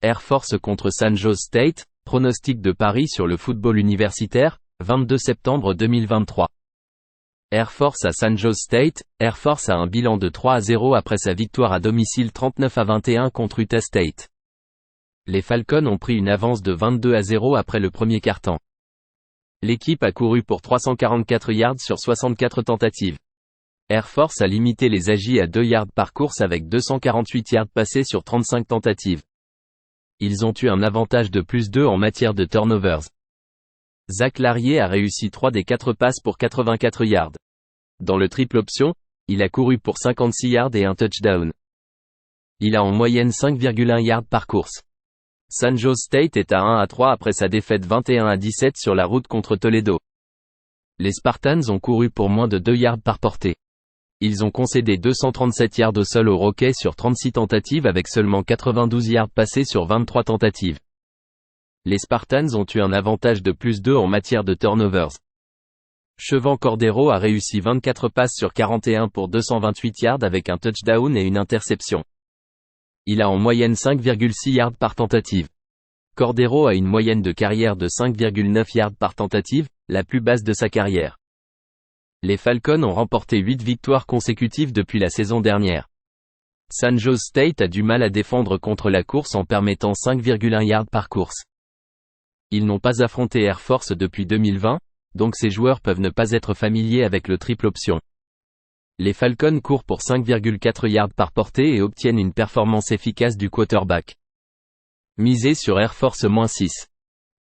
Air Force contre San Jose State, pronostic de Paris sur le football universitaire, 22 septembre 2023. Air Force à San Jose State. Air Force a un bilan de 3-0 après sa victoire à domicile 39-21 contre Utah State. Les Falcons ont pris une avance de 22-0 après le premier quart-temps. L'équipe a couru pour 344 yards sur 64 tentatives. Air Force a limité les Aggies à 2 yards par course avec 248 yards passés sur 35 tentatives. Ils ont eu un avantage de +2 en matière de turnovers. Zach Larrier a réussi 3 des 4 passes pour 84 yards. Dans le triple option, il a couru pour 56 yards et un touchdown. Il a en moyenne 5,1 yards par course. San Jose State est à 1-3 après sa défaite 21-17 sur la route contre Toledo. Les Spartans ont couru pour moins de 2 yards par portée. Ils ont concédé 237 yards au sol aux Rockets sur 36 tentatives avec seulement 92 yards passés sur 23 tentatives. Les Spartans ont eu un avantage de +2 en matière de turnovers. Chevan Cordero a réussi 24 passes sur 41 pour 228 yards avec un touchdown et une interception. Il a en moyenne 5,6 yards par tentative. Cordero a une moyenne de carrière de 5,9 yards par tentative, la plus basse de sa carrière. Les Falcons ont remporté 8 victoires consécutives depuis la saison dernière. San Jose State a du mal à défendre contre la course en permettant 5,1 yards par course. Ils n'ont pas affronté Air Force depuis 2020, donc ces joueurs peuvent ne pas être familiers avec le triple option. Les Falcons courent pour 5,4 yards par portée et obtiennent une performance efficace du quarterback. Misez sur Air Force-6.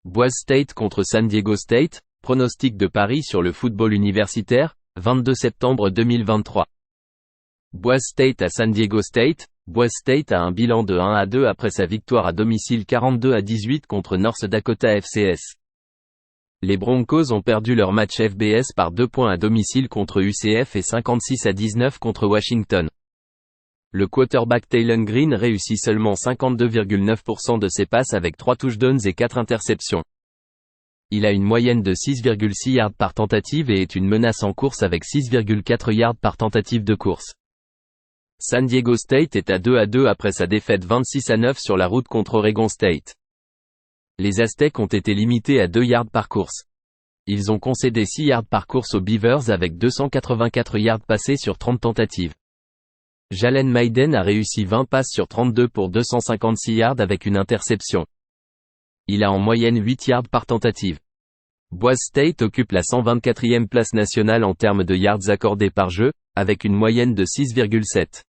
Boise State contre San Diego State, pronostic de Paris sur le football universitaire, 22 septembre 2023. Boise State à San Diego State. Boise State a un bilan de 1-2 après sa victoire à domicile 42-18 contre North Dakota FCS. Les Broncos ont perdu leur match FBS par 2 points à domicile contre UCF et 56-19 contre Washington. Le quarterback Taylon Green réussit seulement 52,9% de ses passes avec 3 touchdowns et 4 interceptions. Il a une moyenne de 6,6 yards par tentative et est une menace en course avec 6,4 yards par tentative de course. San Diego State est à 2-2 après sa défaite 26-9 sur la route contre Oregon State. Les Aztecs ont été limités à 2 yards par course. Ils ont concédé 6 yards par course aux Beavers avec 284 yards passés sur 30 tentatives. Jalen Mayden a réussi 20 passes sur 32 pour 256 yards avec une interception. Il a en moyenne 8 yards par tentative. Boise State occupe la 124e place nationale en termes de yards accordés par jeu, avec une moyenne de 6,7.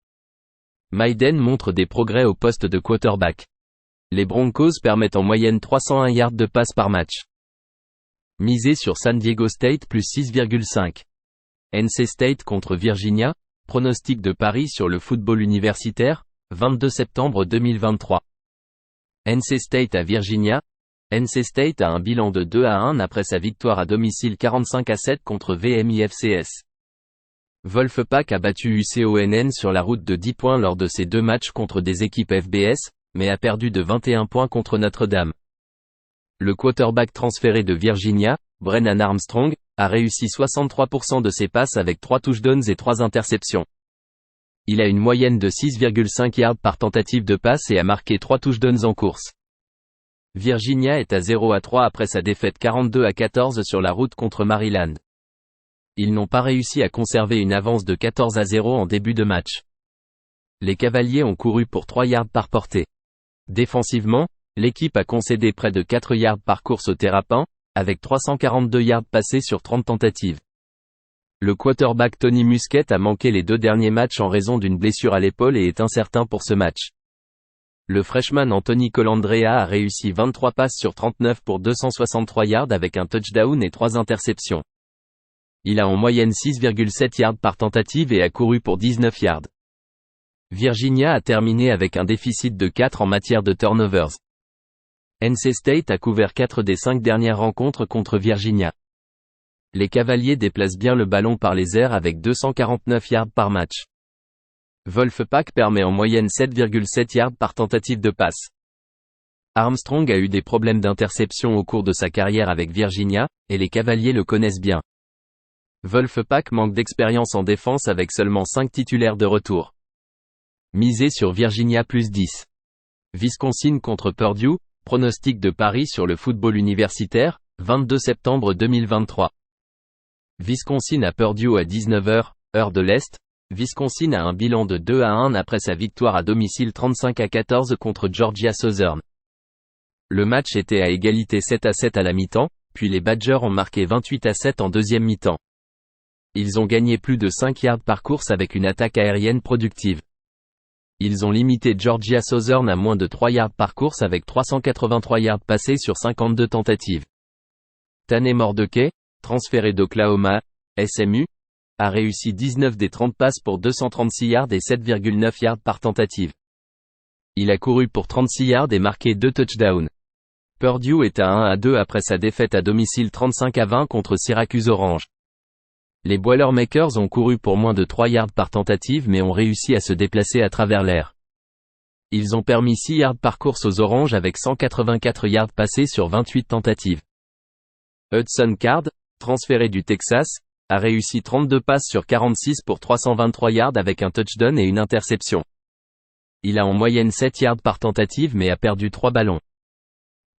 Mayden montre des progrès au poste de quarterback. Les Broncos permettent en moyenne 301 yards de passe par match. Misez sur San Diego State plus 6,5. NC State contre Virginia, pronostic de Paris sur le football universitaire, 22 septembre 2023. NC State à Virginia. NC State a un bilan de 2-1 après sa victoire à domicile 45-7 contre VMI-FCS. Wolfpack a battu UConn sur la route de 10 points lors de ses 2 matchs contre des équipes FBS, mais a perdu de 21 points contre Notre-Dame. Le quarterback transféré de Virginia, Brennan Armstrong, a réussi 63% de ses passes avec 3 touchdowns et 3 interceptions. Il a une moyenne de 6,5 yards par tentative de passe et a marqué 3 touchdowns en course. Virginia est à 0-3 après sa défaite 42-14 sur la route contre Maryland. Ils n'ont pas réussi à conserver une avance de 14-0 en début de match. Les Cavaliers ont couru pour 3 yards par portée. Défensivement, l'équipe a concédé près de 4 yards par course au Terrapin, avec 342 yards passés sur 30 tentatives. Le quarterback Tony Muskett a manqué les 2 derniers matchs en raison d'une blessure à l'épaule et est incertain pour ce match. Le freshman Anthony Colandrea a réussi 23 passes sur 39 pour 263 yards avec un touchdown et 3 interceptions. Il a en moyenne 6,7 yards par tentative et a couru pour 19 yards. Virginia a terminé avec un déficit de 4 en matière de turnovers. NC State a couvert 4 des 5 dernières rencontres contre Virginia. Les Cavaliers déplacent bien le ballon par les airs avec 249 yards par match. Wolfpack permet en moyenne 7,7 yards par tentative de passe. Armstrong a eu des problèmes d'interception au cours de sa carrière avec Virginia, et les Cavaliers le connaissent bien. Wolfpack manque d'expérience en défense avec seulement 5 titulaires de retour. Misez sur Virginia plus 10. Wisconsin contre Purdue, pronostic de Paris sur le football universitaire, 22 septembre 2023. Wisconsin à Purdue à 19h, heure de l'Est. Wisconsin a un bilan de 2-1 après sa victoire à domicile 35-14 contre Georgia Southern. Le match était à égalité 7-7 à la mi-temps, puis les Badgers ont marqué 28-7 en deuxième mi-temps. Ils ont gagné plus de 5 yards par course avec une attaque aérienne productive. Ils ont limité Georgia Southern à moins de 3 yards par course avec 383 yards passés sur 52 tentatives. Tanner Mordecai, transféré d'Oklahoma, SMU, a réussi 19 des 30 passes pour 236 yards et 7,9 yards par tentative. Il a couru pour 36 yards et marqué 2 touchdowns. Purdue est à 1-2 après sa défaite à domicile 35-20 contre Syracuse Orange. Les Boilermakers ont couru pour moins de 3 yards par tentative mais ont réussi à se déplacer à travers l'air. Ils ont permis 6 yards par course aux Oranges avec 184 yards passés sur 28 tentatives. Hudson Card, transféré du Texas, a réussi 32 passes sur 46 pour 323 yards avec un touchdown et une interception. Il a en moyenne 7 yards par tentative mais a perdu 3 ballons.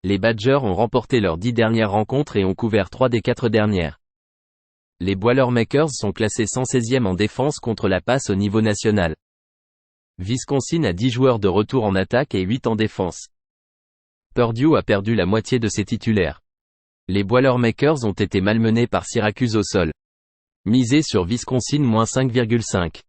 Les Badgers ont remporté leurs 10 dernières rencontres et ont couvert 3 des 4 dernières. Les Boilermakers sont classés 116e en défense contre la passe au niveau national. Wisconsin a 10 joueurs de retour en attaque et 8 en défense. Purdue a perdu la moitié de ses titulaires. Les Boilermakers ont été malmenés par Syracuse au sol. Misez sur Wisconsin -5,5.